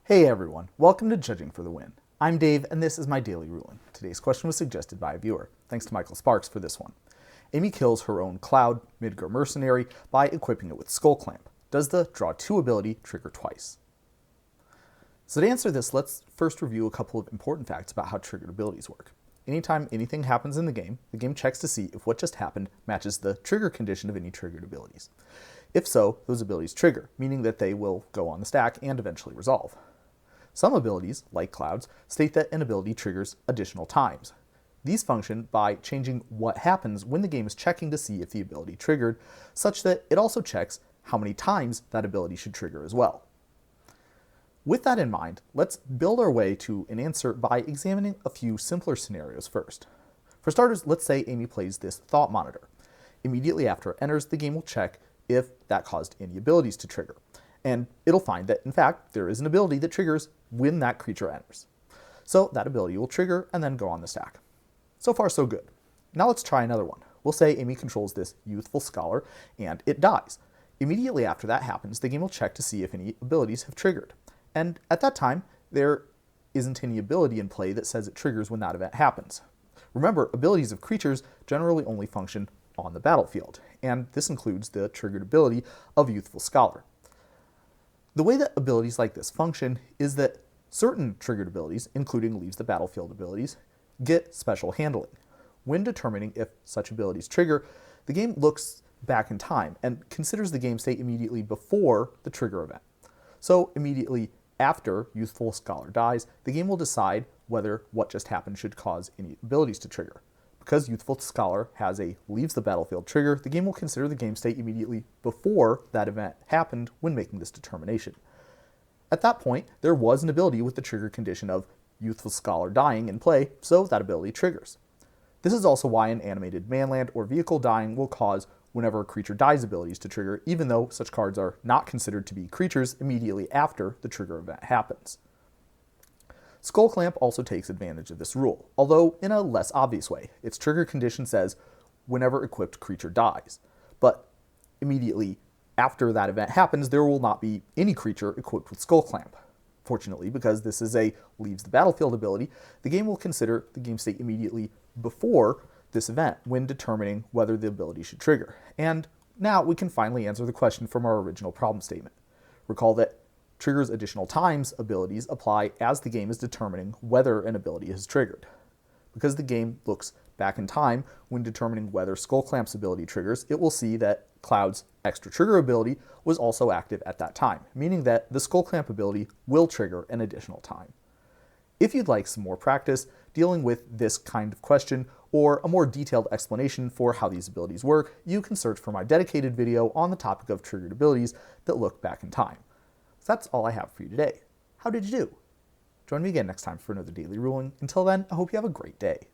Hey everyone, welcome to Judging for the Win. I'm Dave and this is my daily ruling. Today's question was suggested by a viewer. Thanks to Michael Sparks for this one. Amy kills her own Cloud, Midgar Mercenary, by equipping it with Skullclamp. Does the draw 2 ability trigger twice? So to answer this, let's first review a couple of important facts about how triggered abilities work. Anytime anything happens in the game checks to see if what just happened matches the trigger condition of any triggered abilities. If so, those abilities trigger, meaning that they will go on the stack and eventually resolve. Some abilities, like Cloud's, state that an ability triggers additional times. These function by changing what happens when the game is checking to see if the ability triggered, such that it also checks how many times that ability should trigger as well. With that in mind, let's build our way to an answer by examining a few simpler scenarios first. For starters, let's say Amy plays this Thought Monitor. Immediately after it enters, the game will check if that caused any abilities to trigger. And it'll find that, in fact, there is an ability that triggers when that creature enters. So that ability will trigger and then go on the stack. So far, so good. Now let's try another one. We'll say Amy controls this Youthful Scholar, and it dies. Immediately after that happens, the game will check to see if any abilities have triggered. And at that time, there isn't any ability in play that says it triggers when that event happens. Remember, abilities of creatures generally only function on the battlefield, and this includes the triggered ability of Youthful Scholar. The way that abilities like this function is that certain triggered abilities, including leaves the battlefield abilities, get special handling. When determining if such abilities trigger, the game looks back in time and considers the game state immediately before the trigger event. So immediately after Youthful Scholar dies, the game will decide whether what just happened should cause any abilities to trigger. Because Youthful Scholar has a leaves the battlefield trigger, the game will consider the game state immediately before that event happened when making this determination. At that point, there was an ability with the trigger condition of Youthful Scholar dying in play, so that ability triggers. This is also why an animated manland or vehicle dying will cause whenever a creature dies abilities to trigger, even though such cards are not considered to be creatures immediately after the trigger event happens. Skullclamp also takes advantage of this rule, although in a less obvious way. Its trigger condition says whenever equipped creature dies, but immediately after that event happens, there will not be any creature equipped with Skullclamp. Fortunately, because this is a leaves the battlefield ability, the game will consider the game state immediately before this event when determining whether the ability should trigger. And now we can finally answer the question from our original problem statement. Recall that triggers additional times abilities apply as the game is determining whether an ability is triggered. Because the game looks back in time when determining whether Skullclamp's ability triggers, it will see that Cloud's extra trigger ability was also active at that time, meaning that the Skullclamp ability will trigger an additional time. If you'd like some more practice dealing with this kind of question or a more detailed explanation for how these abilities work, you can search for my dedicated video on the topic of triggered abilities that look back in time. So that's all I have for you today. How did you do? Join me again next time for another daily ruling. Until then, I hope you have a great day.